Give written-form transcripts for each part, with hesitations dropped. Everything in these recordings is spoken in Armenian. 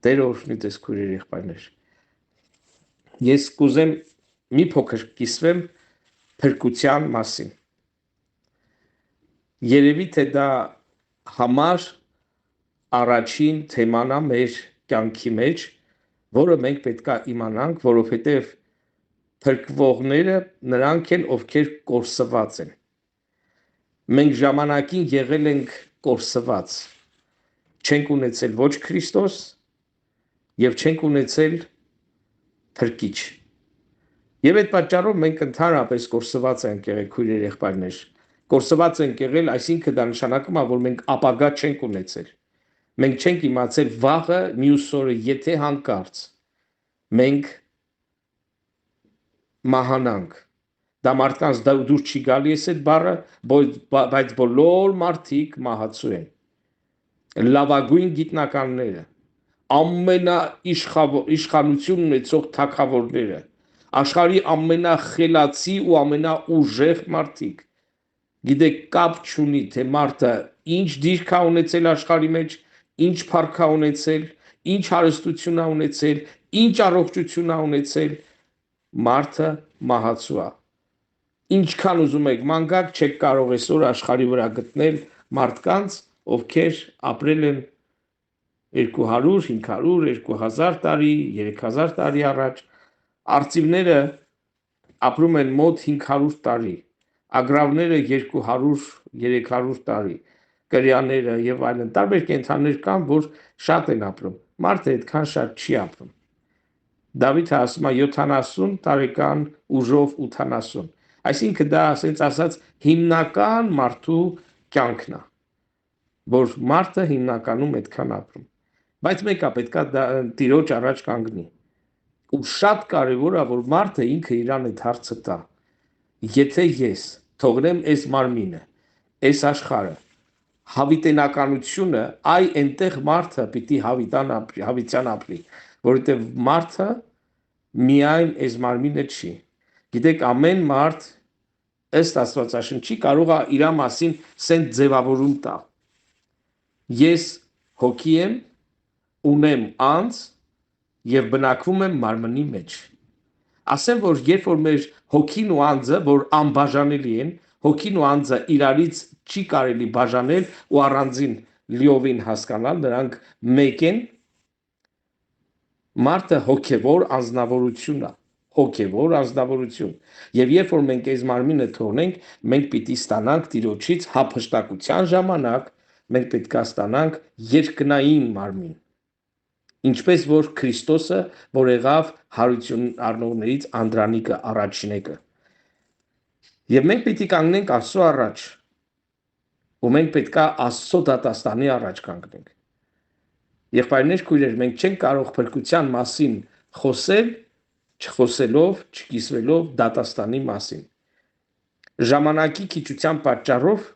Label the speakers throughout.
Speaker 1: Տեր օրհնի ձեզ քույրեր եղբայրներ։ Ես կուզեմ մի փոքր կիսվեմ փրկության մասին։ Երևի թե դա համար առաջին թեման է մեր կյանքի մեջ, որը մենք պետք է իմանանք, որովհետև փրկվողները նրանք են, ովքեր կորսված են։ Մենք ժամանակին եղել ենք կորսված, չենք ունեցել ոչ Քրիստոս եւ չենք ունեցել փրկիչ։ Եվ այդ պատճառով մենք ընդհանրապես կորսված ենք եղել քույրեր եղբայրներ։ Կորսված ենք եղել, այսինքն դա նշանակում է, որ մենք ապագա չենք ունեցել։ Մենք չենք իմացել վաղը մյուս օրը, եթե հանկարծ մենք մահանանք։ Դա մարդկանց դուրս չի գալիս այդ բառը, բայց բոլոր մարդիկ մահացու են։ Լավագույն գիտնականները, ամենաիշխանություն ունեցող թագավորները, աշխարհի ամենախելացի ու ամենաուժեղ մարդիկ, գիտեք, կապ չունի, թե մարդը ինչ դիրք է ունեցել աշխարհի մեջ, ինչ փառք է ունեցել, ինչ հարստություն է ունեցել, ինչ առողջություն է ունեցել, մարդը մահացու է։ Ինչքան ուզում եք ման գաք, չեք կարող այսօր աշխարհի վրա գտնել մարդկանց, ովքեր ապրել են 200, 500, 2000 տարի, 3000 տարի առաջ, արծիվները ապրում են մոտ 500 տարի, ագրավները 200, 300 տարի, կրյաները եւ այլն, տարբեր կենդանիներ կան, որ շատ են ապրում, մարդը այդքան շատ չի ապրում։ Դավիթը ասում է 70 տարեկան ուժով 80, այսինքն դա ասենց ասած հիմնական մարդու կյանքն է, որ մարդը հիմնականում այդքան ապրում, բայց մեկը պետքա Տիրոջ առաջ կանգնի։ Ու շատ կարևոր է, որ մարդը ինքը իրան այդ հարցը տա։ Եթե ես թողնեմ այս մարմինը, այս աշխարհը, հավիտենականությունը, այ այնտեղ մարդը պիտի հավիտյան ապրի, որովհետև մարդը միայն այս մարմինը չի։ Գիտեք, ամեն մարդ ըստ Աստվածաշնչի կարող է իր մասին սենց ձևավորում տա։ Ես հոգի եմ, ունեմ անձ եւ բնակվում եմ մարմնի մեջ։ Ասեմ, որ երբ որ մեր հոգին ու անձը, որ անբաժանելի են, հոգին ու անձը իրարից չի կարելի բաժանել ու առանձին լիովին հասկանալ, նրանք մեկ են, մարդը հոգևոր անձնավորություն է, հոգևոր անձնավորություն։ Եվ երբ որ մենք այս մարմինը թողնենք, մենք պիտի ստանանք Տիրոջից հափշտակության ժամանակ, մենք պետք է ստանանք երկնային մարմին։ Ինչպես որ Քրիստոսը, որ եղավ հարություն առնողներից Անդրանիկը առաջինեկը։ Եվ մենք պիտի կանգնենք Աստծո առաջ, ու մենք պետք է Աստծո դատաստանի առաջ կանգնենք։ Եղբայրներ, քույրեր, մենք չենք կարող փրկության մասին խոսել, չխոսելով, չկիսվելով դատաստանի մասին։ Ժամանակի քիչության պատճառով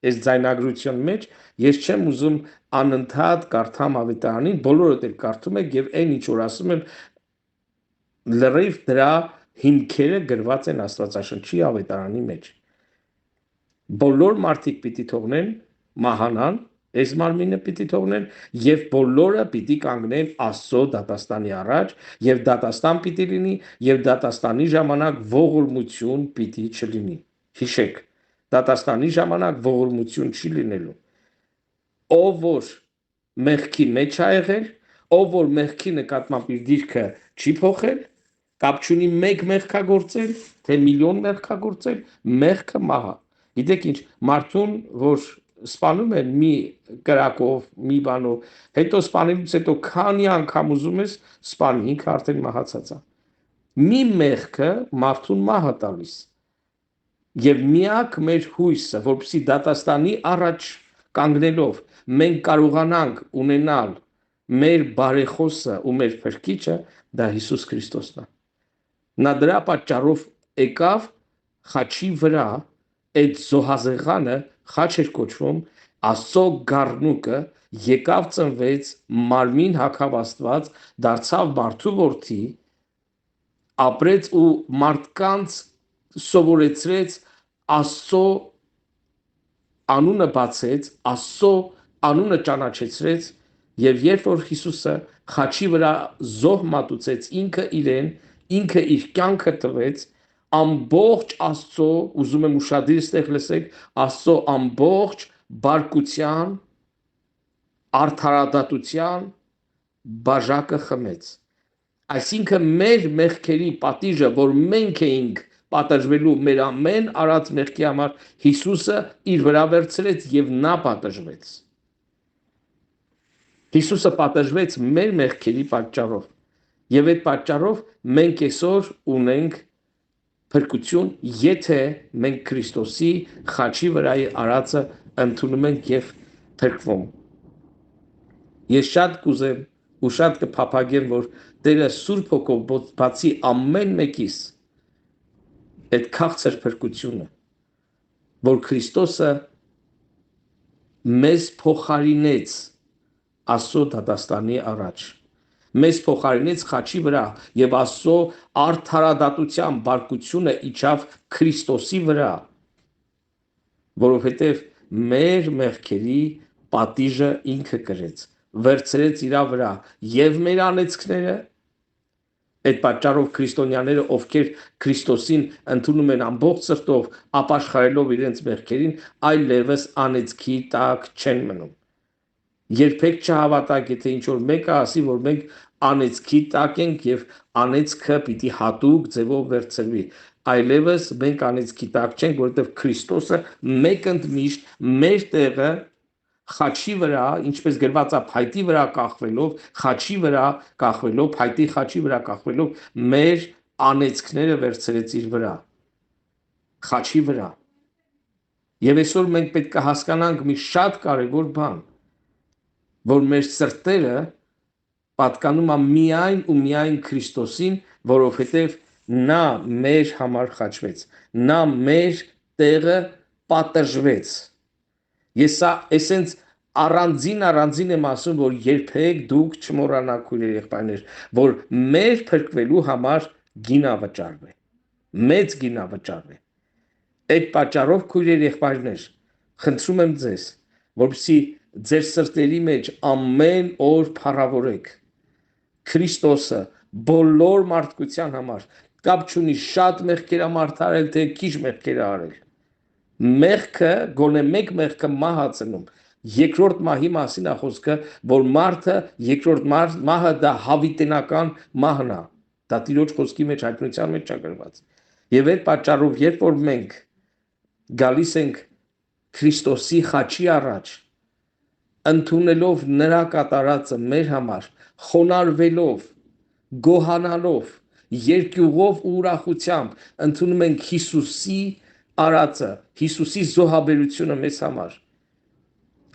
Speaker 1: այս ձայնագրության մեջ ես չեմ ուզում անընդհատ կարդամ ավետարանին, բոլորդ էլ կարդում եք եւ այն ինչ որ ասում եմ լրիվ դրա հիմքերը գրված են Աստվածաշնչի ավետարանի մեջ։ Բոլոր մարդիկ պիտի թողնեն մահանան, այս մարմինը պիտի թողնեն եւ բոլորը պիտի կանգնեն Աստծո դատաստանի առաջ եւ դատաստան պիտի լինի եւ դատաստանի ժամանակ ողորմություն պիտի չլինի։ Հիշեք, դատաստանի ժամանակ ողորմություն չի լինելու։ Ով որ մեղքի մեջ է եղել, ով որ մեղքի նկատմամբ իր դիրքը չի փոխել, կապ չունի մեկ մեղքագործել, թե միլիոն մեղքագործել, մեղքը մահա։ Գիտեք ինչ, մարդուն, որ սպանում են մի կրակով, մի բանով, հետո սպանելուց հետո քանի անգամ ուզում ես սպանի, ինքը արդեն մահացած է։ Մի մեղքը մարդուն մահ է տալիս։ Եվ միակ մեր հույսը, որպեսզի դատաստանի առաջ կանգնելով մենք կարողանանք ունենալ մեր բարեխոսը ու մեր փրկիչը, դա Հիսուս Քրիստոսն է։ Նա դրա պատճառով եկավ խաչի վրա, այդ զոհազեղանը խաչ էր կոչվում, Աստծո գառնուկը եկավ ծնվեց, մարմին հագավ Աստված, դարձավ մարդու որդի, ապրեց ու մարդկանց սովորեցրեց Աստծո անունը բացեց, Աստծո անունը ճանաչեցրեց, եւ երբ որ Հիսուսը խաչի վրա զոհ մատուցեց ինքը իրեն, ինքը իր կյանքը տվեց, ամբողջ Աստծո, ուզում եմ ուշադիր ստեղ լսեք, Աստծո ամբողջ բարկության, արդարադատության բաժակը խմեց։ Այսինքն մեր մեղքերի պատիժը, որ մենք էինք պատժվելու մեր ամեն արած մեղքի համար, Հիսուսը իր վրա վերցրեց եւ նա պատժվեց։ Հիսուսը պատժվեց մեր մեղքերի պատճառով։ Եվ այդ պատճառով մենք այսօր ունենք փրկություն, եթե մենք Քրիստոսի խաչի վրայի արածը ընդունում ենք եւ փրկվում։ Ես շատ կուզեմ ու շատ կփափագեմ, որ Տերը Սուրբ Հոգով բացի ամեն մեկիս այդ քաղցր փրկությունը, որ Քրիստոսը մեզ փոխարինեց Աստծո դատաստանի առաջ, մեզ փոխարինեց խաչի վրա եւ Աստծո արդարադատության բարկությունը իջավ Քրիստոսի վրա, որովհետեւ մեր մեղքերի պատիժը ինքը կրեց, վերցրեց իր վրա եւ մեր անեծքները, այդ պատճառով քրիստոնյաները, ովքեր Քրիստոսին ընդունում են ամբողջ սրտով, ապաշխարելով իրենց մեղքերին, այլևս անեծքի տակ չեն մնում։ Երբեք չհավատաք, եթե ինչ որ մեկը ասի, որ մենք անեծքի տակ ենք եւ անեծքը պիտի հատուկ ձևով վերցվի, այլևս մենք անեծքի տակ չենք, որովհետեւ Քրիստոսը մեկ ընդմիշտ մեր տեղը խաչի վրա, ինչպես գրված է, փայտի վրա կախվելով, խաչի վրա կախվելով, փայտի խաչի վրա կախվելով, մեր անեծքները վերցրեց իր վրա, խաչի վրա։ Եվ այսօր մենք պետք է հասկանանք մի շատ կարևոր բան, որ մեր սրտերը պատկանում է միայն ու միայն Քրիստոսին, որովհետև նա մեր համար խաչվեց, նա մեր տեղը պատժվեց։ Ես այսենց առանձին եմ ասում, որ երբեք դուք չմոռանաք քույրեր եղբայրներ, որ մեր փրկվելու համար գինա վճարվի, մեծ գինա վճարվի։ Այդ պատճառով քույրեր եղբայրներ, խնդրում եմ ձեզ, որպեսզի ձեր սրտերի մեջ ամեն օր փառավորեք Քրիստոսը բոլոր մարդկության համար, կապ չունի շատ մեղքեր ամարթարել, թե քիչ մեղքեր արել։ Մեղքը, գոնե մեկ մեղքը մահ ծնում։ Երկրորդ մահի մասին է խոսքը, որ մարդը երկրորդ մահը դա հավիտենական մահն է։ Դա Տիրոջ խոսքի մեջ հայտնության մեջ է գրված։ Եվ այդ պատճառով, երբ որ մենք գալիս ենք Քրիստոսի խաչի առաջ, ընդունելով նրա կատարածը մեր համար, խոնարհվելով, գոհանալով, երկյուղով ու ուրախությամբ ընդունում ենք Հիսուսի արածը, Հիսուսի զոհաբերությունը մեզ համար,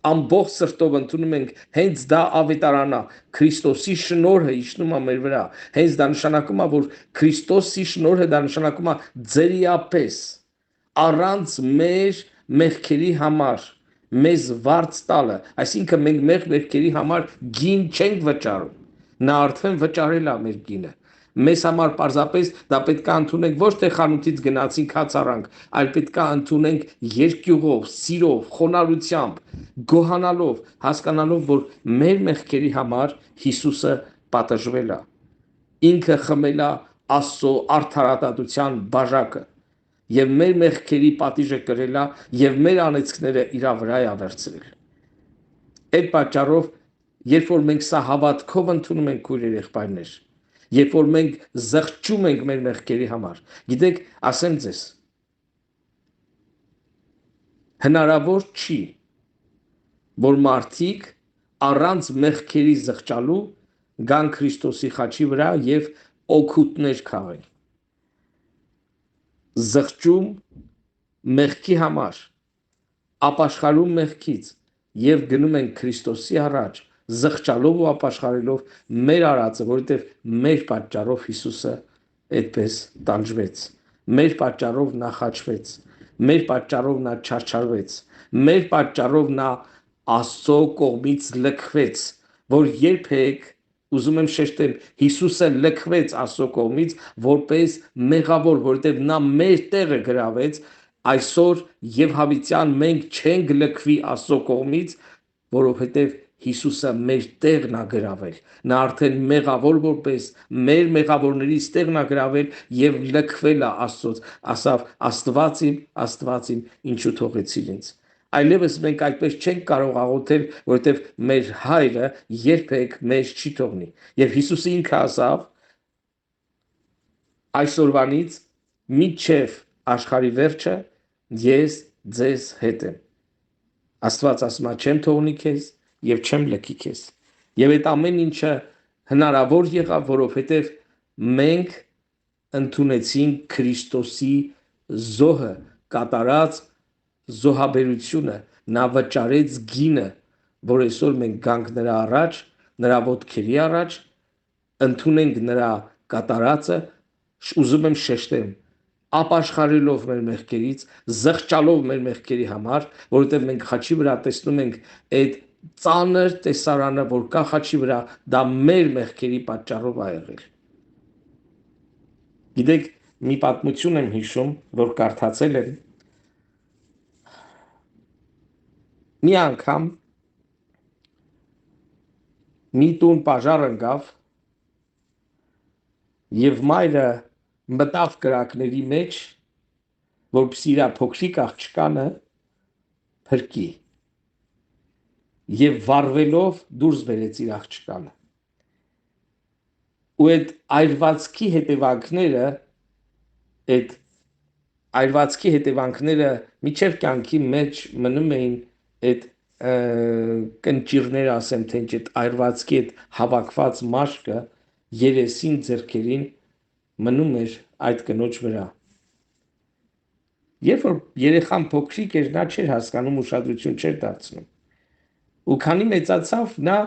Speaker 1: ամբողջ սրտով ընդունում ենք, հենց դա ավետարանա, Քրիստոսի շնորհը իջնում է մեր վրա, հենց դա նշանակում է, որ Քրիստոսի շնորհը դա նշանակում է ձերիապես, առանց մեր մեղքերի համար մեզ վարձ տալը, այսինքն մենք մեր մեղքերի համար գին չենք վճարում, նա արդեն վճարել է մեր գինը, մեզ համար պարզապես դա պետք է ընդունենք ոչ թե խանութից գնացինք հաց առանք, այլ պետք է ընդունենք երկյուղով, սիրով, խոնարհությամբ, գոհանալով, հասկանալով, որ մեր մեղքերի համար Հիսուսը պատժվել է, ինքը խմել է Աստծո արդարադատության բաժակը եւ մեր մեղքերի պատիժը կրել է եւ մեր անեծքները իր վրա է վերցրել։ Այդ պատճառով, երբ որ մենք սա հավատքով ընդունում ենք քույրեր եղբայրներ, երբ որ մենք զղջում ենք մեր մեղքերի համար, գիտեք, ասեմ ձեզ, հնարավոր չի, որ մարդիկ առանց մեղքերի զղջալու գան Քրիստոսի խաչի վրա եւ օգուտներ քաղեն։ Զղջում մեղքի համար, ապաշխարում մեղքից եւ գնում ենք Քրիստոսի առաջ, զղջալով ու ապաշխարելով մեր արածը, որովհետեւ մեր պատճառով Հիսուսը այդպես տանջվեց, մեր պատճառով նա խաչվեց, մեր պատճառով նա չարչարվեց, մեր պատճառով նա Աստծո կողմից լքվեց, որ երբեք ուզում եմ շեշտել, Հիսուսը լքվեց Աստծո կողմից որպես մեղավոր, որովհետև նա մեր տեղը գրավեց, այսօր եւ հավիտյան մենք չենք լքվի Աստծո կողմից, որովհետև Հիսուսը մեր տեղն է գրավել։ Նա արդեն մեղավոր որպես մեր մեղավորներից տեղն է գրավել եւ լքվել է Աստծոց, ասավ Աստված իմ ինչու թողեցիր ինձ։ Այլևս մենք այդպես չենք կարող աղոթել, որովհետև մեր հայրը երբեք մեզ չի թողնի։ Եվ Հիսուսը ինքը ասավ. այսօրվանից մինչև աշխարհի վերջը ես ձեզ հետ եմ։ Աստված ասում է չեմ թողնի քեզ եւ չեմ լքի քեզ։ Եվ այդ ամեն ինչը հնարավոր եղավ, որովհետև մենք ընդունեցինք Քրիստոսի զոհը, կատարած զոհաբերությունը, նա վճարեց գինը, որ այսօր մենք գանք նրա առաջ, նրա ոտքերի առաջ, ընդունենք նրա կատարածը, ուզում եմ շեշտեմ, ապաշխարելով մեր մեղքերից, զղջալով մեր մեղքերի համար, որովհետև մենք խաչի վրա տեսնում ենք այդ ծանր տեսարանը, որ կա խաչի վրա, դա մեր մեղքերի պատճառով ա եղել։ Գիտեք, մի պատմություն եմ հիշում, որ կարդացել եմ։ Մի անգամ մի տուն պաժար ընկավ եւ մայրը մտավ կրակների մեջ, որպեսզի իր փոքրիկ աղջկանը փրկի եւ վառվելով դուրս բերեց իր աղջկանը։ Ու այդ այրվածքի հետևանքները միջև կյանքի մեջ մնում էին այդ կնճիրները, ասեմ թե ինչ, այդ այրվածքի այդ հավաքված մաշկը երեսին ձեռքերին մնում էր այդ կնոջ վրա։ Երբ որ երեխան փոքրիկ էր, նա չէր հասկանում, ուշադրություն չէր դարձնում։ Ու քանի մեծացավ, նա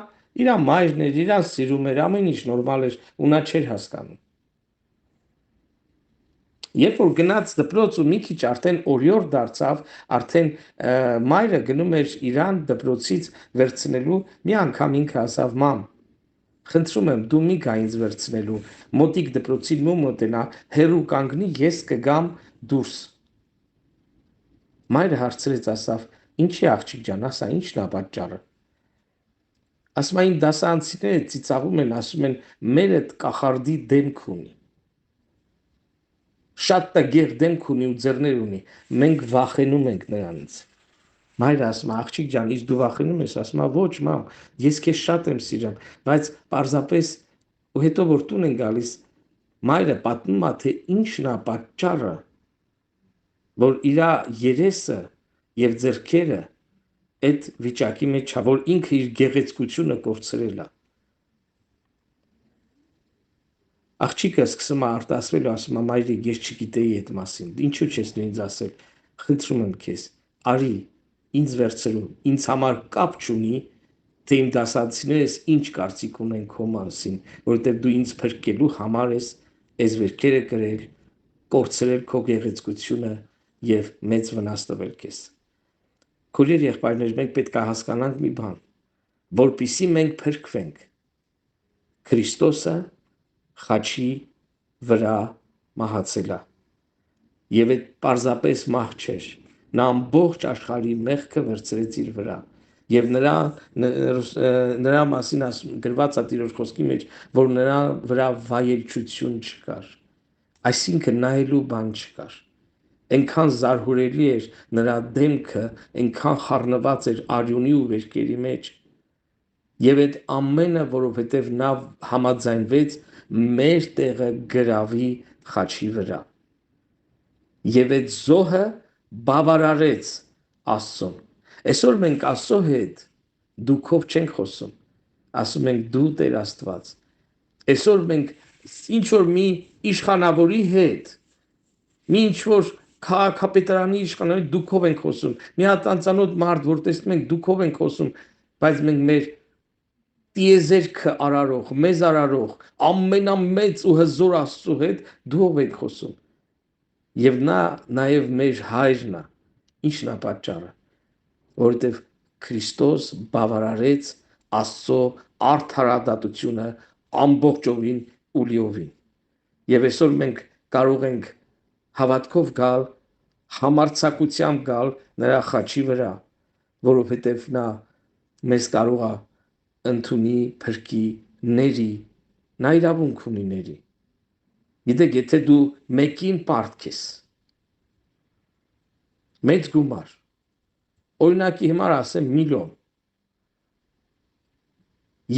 Speaker 1: իր մայրն էր, իրան սիրում էր, ամեն ինչ նորմալ էր, ու նա չէր հասկանում։ Երբ որ գնաց դպրոց ու մի քիչ արդեն օրիորդ դարձավ, արդեն մայրը գնում էր իրան դպրոցից վերցնելու, մի անգամ ինքը ասավ. «Մամ, խնդրում եմ, դու մի գա ինձ վերցնելու, մոտիկ դպրոցին ու մոտենա, հեռու կանգնի, ես կգամ դուրս»։ Մայրը հարցրեց, ասավ. «Ինչի աղջիկ ջան, ասա, ի՞նչն է պատճառը»։ Ասում այն դասարանցիները ծիծաղում են, ասում են, «Մերը կախարդի դեմք ունի, շատ տգեղ դեմք ունի ու ձեռներ ունի, մենք վախենում ենք նրանից»։ Մայրը ասում է, աղջիկ ջան, իսկ դու վախենում ես? Ասում է, ոչ մամ, ես քեզ շատ եմ սիրում, բայց պարզապես ու հետո որ տուն են գալիս, մայրը պատմում է, թե ինչն է պատճառը, որ իր երեսը եւ ձեռքերը այդ վիճակի մեջ է, որ ինքը իր գեղեցկությունը կորցրել է։ Աղջիկը սկսում է արտասվել ու ասում է, մայրիկ, ես չգիտեի այդ մասին, ինչու չես դու ինձ ասել, խնդրում եմ քեզ, արի ինձ վերցրու, ինձ համար կապ չունի, թե իմ դասացիներս ինչ կարծիք ունեն քո մասին, որովհետև դու ինձ փրկելու համար ես այս վերքերը կրել, կորցրել քո գեղեցկությունը եւ մեծ վնաս տվել քեզ։ Քույրեր, եղբայրներ, մենք պետք է հասկանանք մի բան, որպեսզի մենք փրկվենք, Քրիստոսը խաչի վրա մահացել է։ Եվ այդ պարզապես մահ չէր, նա ամբողջ աշխարհի մեղքը վերցրեց իր վրա։ Եվ նրա մասին գրված է Տիրոջ խոսքի մեջ, որ նրա վրա վայելչություն չկար, այսինքն նայելու բան չկար։ Այնքան զարհուրելի էր նրա դեմքը, այնքան խառնված էր արյունի ու վերքերի մեջ։ Եվ այդ ամենը, որովհետև նա համաձայնվեց մեր տեղը գրավի խաչի վրա։ Եվ այդ զոհը բավարարեց Աստծուն։ Այսօր մենք Աստծո հետ դուքով չենք խոսում, ասում ենք դու Տեր Աստված։ Այսօր մենք ինչ որ մի իշխանավորի հետ, մի ինչ որ քաղաքապետարանի իշխանավորի դուքով ենք խոսում, մի հատ անծանոթ մարդ, որ տեսնում ենք դուքով ենք խոսում, բայց մենք մեր տիեզերքը արարող, մեզ արարող, ամենամեծ ու հզոր Աստծո հետ դուով ենք խոսում։ Եվ նա նաև մեր հայրն է։ Ինչն է պատճառը, որովհետև Քրիստոս բավարարեց Աստծո արդարադատությունը ամբողջովին ու լիովին։ Եվ այսօր մենք կարող ենք հավատքով գալ, համարձակությամբ գալ նրա խաչի վրա, որովհետև նա մեզ կարող է ընդունի փրկի ների, նա իրավունք ունի ների։ Գիտեք, եթե դու մեկին պարտքես, մեծ գումար, օրինակի հիմար ասեմ միլիոն,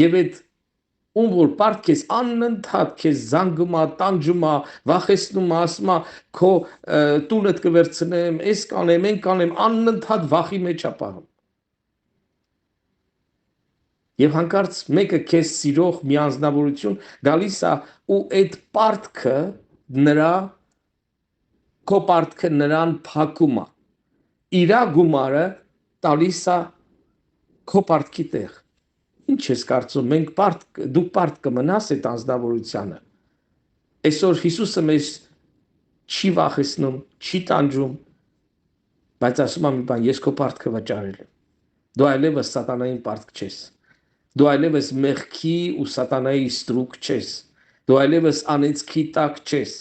Speaker 1: եւ այդ ում որ պարտքես անընդհատ քեզ զանգումա, տանջումա, վախեցնում ասմա, քո տունդ կվերցնեմ, այս կանեմ, այն կանեմ, անընդհատ վախի մեջ ապահում։ Եվ հանկարծ մեկը քեզ սիրող մի անձնավորություն գալիս է ու այդ պարտքը նրա քո պարտքը նրան փակում է։ Իրա գումարը տալիս է քո պարտքի տեղ։ Ինչ ես կարծում, մենք դու պարտ կմնաս այդ անձնավորությանը։ Այսօր Հիսուսը մեզ չի վախեցնում, չի տանջում, բայց ասում է մի բան, ես քո պարտքը վճարել եմ։ Դու այլևս սատանային պարտք չես։ Դու այլևս մեղքի ու սատանայի ստրուկ չես։ Դու այլևս անեծքի տակ չես։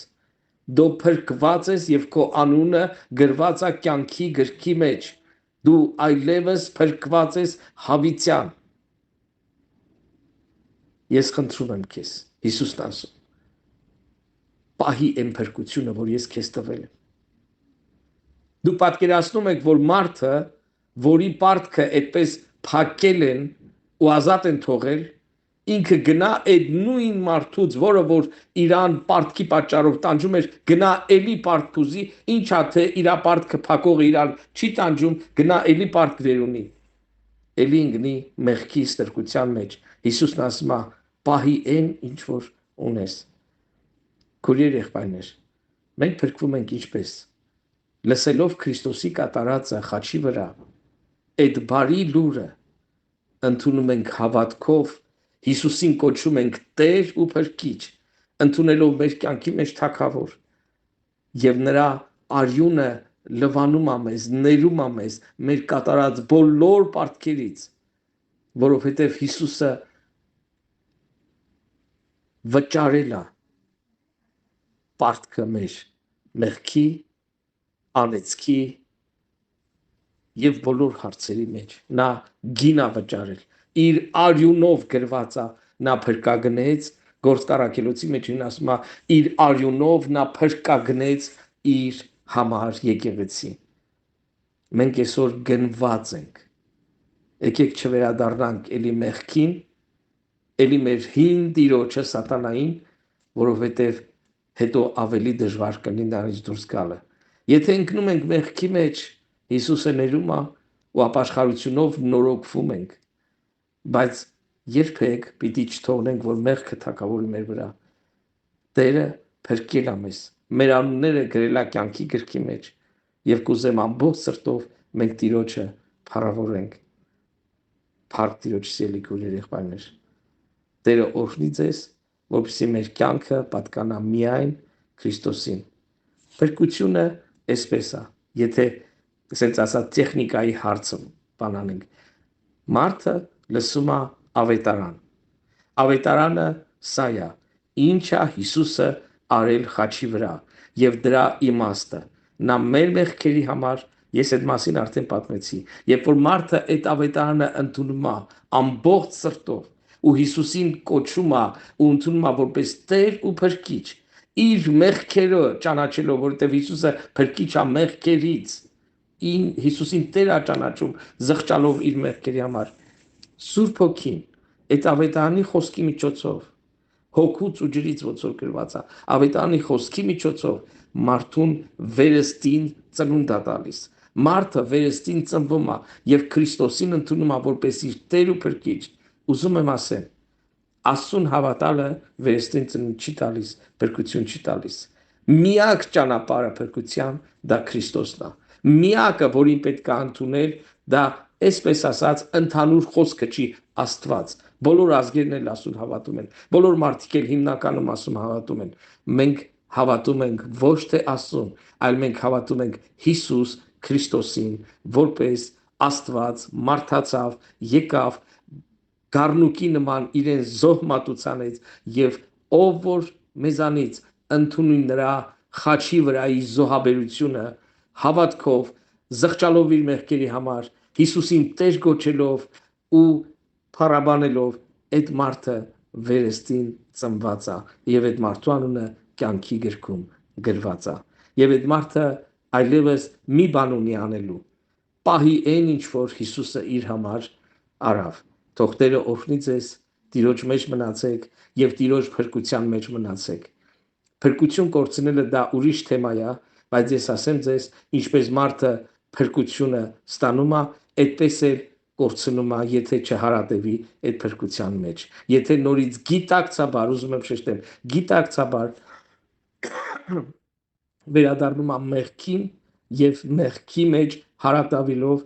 Speaker 1: Դու փրկված ես եւ քո անունը գրված է կյանքի գրքի մեջ։ Դու այլևս փրկված ես հավիտյան։ Ես խնդրում եմ քեզ, Հիսուսն ասում, պահի այն փրկությունը, որ ես քեզ տվել եմ։ Դու պատկերացնում եք, որ մարդը, որի պարտքը այդպես փակել են ու ազատ են թողել, ինքը գնա այդ նույն մարդուց, որը որ իրան պարտքի պատճառով տանջում էր, գնա էլի պարտք ուզի, ինչա թե իրա պարտքը փակողը իրան չի տանջում, գնա էլի պարտք վերունի, էլի ինգնի մեղքի ստրկության մեջ։ Հիսուսն ասում է, պահի այն, ինչ որ ունես։ Քույրեր եղբայրներ, մենք փրկվում ենք ինչպես։ Լսելով Քրիստոսի կատարածը խաչի վրա, այդ բարի լուրը ընդունում ենք հավատքով, Հիսուսին կոչում ենք Տեր ու Փրկիչ, ընդունելով մեր կյանքի մեջ թագավոր, եւ նրա արյունը լվանում է մեզ, ներում է մեզ մեր կատարած բոլոր պարտքերից, որովհետեւ Հիսուսը վճարել է պարտքը մեր մեղքի, անեծքի եւ բոլոր հարցերի մեջ։ Նա գինա վճարել, իր արյունով գրված է, նա փրկագնեց, գործկարակելոցի մեջ ասում է, իր արյունով նա փրկագնեց իր համար եկեղեցի։ Մենք այսօր գնված ենք։ Եկեք չվերադառնանք էլի մեղքին, էլի մեր հին տիրոջը սատանային, որովհետեւ հետո ավելի դժվար կլինի դրանից դուրս գալը։ Եթե ընկնում ենք մեղքի մեջ, Հիսուսը ներում է ու ապաշխարությունով նորոգվում ենք, բայց երբեք պիտի չթողնենք, որ մեղքը թակավորի մեր վրա։ Տերը փրկել է մեզ, մեր անունները գրել է կյանքի գրքի մեջ, եւ կուզեմ ամբողջ սրտով մենք Տիրոջը փառավորենք։ Փառք Տիրոջ սիրելի քույրեր եղբայրներ։ Տերը օրհնի ձեզ, որպեսզի մեր կյանքը պատկանա միայն Քրիստոսին։ Փրկությունը այսպես է, եթե ասենց ասած տեխնիկայի հարցը բանանենք։ Մարդը լսում է ավետարան։ Ավետարանը սա է, ինչա Հիսուսը արել խաչի վրա եւ դրա իմաստը։ Նա մեր մեղքերի համար, ես այդ մասին արդեն պատմեցի, երբ որ մարդը այդ ավետարանը ընդունում է ամբողջ սրտով ու Հիսուսին կոչում է ու ընդունում է որպես Տեր ու Փրկիչ, իր մեղքերը ճանաչելով, որովհետև Հիսուսը Փրկիչ է մեղքերից, Հիսուսին Տեր է ճանաչում, զղջալով իր մեղքերի համար։ Սուրբ Հոգին այդ ավետարանի խոսքի միջոցով, հոգուց ու ջրից ոնց որ գրված է, ավետարանի խոսքի միջոցով մարդուն վերստին ծնունդ է տալիս։ Մարդը վերստին ծնվում է եւ Քրիստոսին ընդունում է որպես իր Տեր ու Փրկիչ։ Ուզում եմ ասեմ, Աստծուն հավատալը վերստին ծնունդ չի տալիս, փրկություն չի տալիս։ Միակ ճանապարհը փրկության դա Քրիստոսն է։ Միակը, որին պետք է ընդունել, դա այսպես ասած ընդհանուր խոսքը չի, Աստված։ Բոլոր ազգերն էլ Աստծուն հավատում են։ Բոլոր մարդիկ էլ հիմնականում Աստծուն հավատում են։ Մենք հավատում ենք ոչ թե Աստծուն, այլ մենք հավատում ենք Հիսուս Քրիստոսին, որպես Աստված մարդացավ, եկավ գառնուկի նման իրեն զոհ մատուցանեց եւ ով որ մեզանից ընդունի նրա խաչի վրայի զոհաբերությունը հավատքով զղջալով իր մեղքերի համար Հիսուսին Տեր գոչելով ու փառաբանելով այդ մարդը վերստին ծնված է եւ այդ մարդու անունը կյանքի գրքում գրված է եւ այդ մարդը այլևս մի բան ունի անելու պահի այն ինչ որ Հիսուսը իր համար արավ թող Տերը օրհնի ձեզ Տիրոջ մեջ մնացեք եւ Տիրոջ փրկության մեջ մնացեք փրկություն կորցնելը դա ուրիշ թեմա է բայց ես ասեմ ձեզ ինչպես մարդը փրկությունը ստանում է այդպես էլ կորցնում է եթե չհարատևի այդ փրկության մեջ եթե նորից գիտակցաբար ուզում եմ շեշտել գիտակցաբար վերադառնում է մեղքին եւ մեղքի մեջ հարատավելով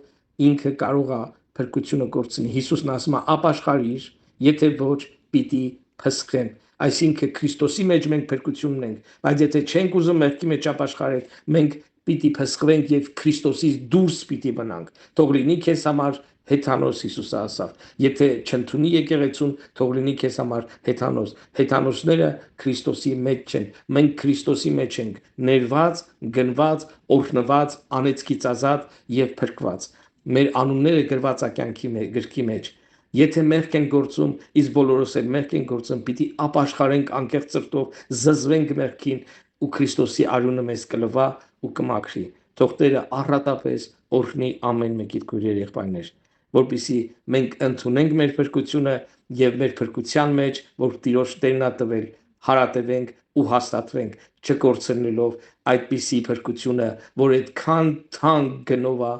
Speaker 1: ինքը կարող է փրկությունը կորցնի Հիսուսն ասում է ապաշխարիր եթե ոչ պիտի փսխեմ այսինքն Քրիստոսի մեջ մենք փրկություն ունենք բայց եթե չենք ուզում մեղքի մեջ ապաշխարել մենք պիտի փսխվենք եւ Քրիստոսից դուրս պիտի մնանք թող լինի քեզ համար հեթանոս Հիսուսը ասավ եթե չընդունի եկեղեցուն թող լինի քեզ համար հեթանոս հեթանոսները Քրիստոսի մեջ չեն մենք Քրիստոսի մեջ ենք ներված գնված օրհնված անեծքից ազատ եւ փրկված մեր անունները գրված է կյանքի գրքի մեջ Եթե մեղք են գործում, իսկ բոլորս էլ մեղք են գործում, պիտի ապաշխարենք անկեղծ սրտով, զզվենք մեղքին ու Քրիստոսի արյունը մեզ կլվա ու կմաքրի։ Թող Տերը առատապես օրհնի ամեն մեկի քույր եղբայրներ, որպեսզի մենք ընդունենք մեր փրկությունը եւ մեր փրկության մեջ, որ Տիրոջ Տերն է տվել, հարատևենք ու հաստատվենք, չկորցնելով այդպիսի փրկությունը, որ այդքան թանկ գնով է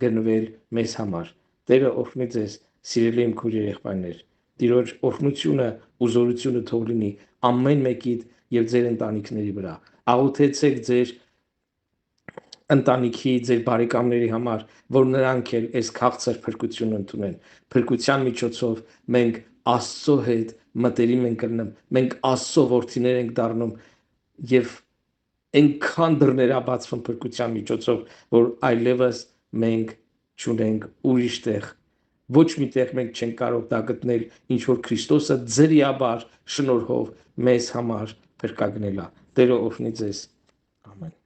Speaker 1: գնվել մեզ համար։ Տերը օրհնի ձեզ Սիրելի իմ քույր եղբայրներ, Տիրոջ օրհնությունը ու զորությունը թող լինի ամեն մեկիդ եւ ձեր ընտանիքների վրա։ Աղոթեցեք ձեր ընտանիքի, ձեր բարեկամների համար, որ նրանք էլ այս քաղցր փրկությունը ընդունեն։ Փրկության միջոցով մենք Աստծո հետ մտերիմ ենք կրնում, մենք Աստծո որդիներ ենք դառնում եւ այնքան դռներ բացվում փրկության միջոցով, որ այլևս մենք չունենք ուրիշ տեղ Ոչ մի տեղ մենք չենք կարող դա գտնել, ինչ որ Քրիստոսը ձրիաբար շնորհով մեզ համար փրկագնել է։ Տերը օրհնի ձեզ։ Ամեն։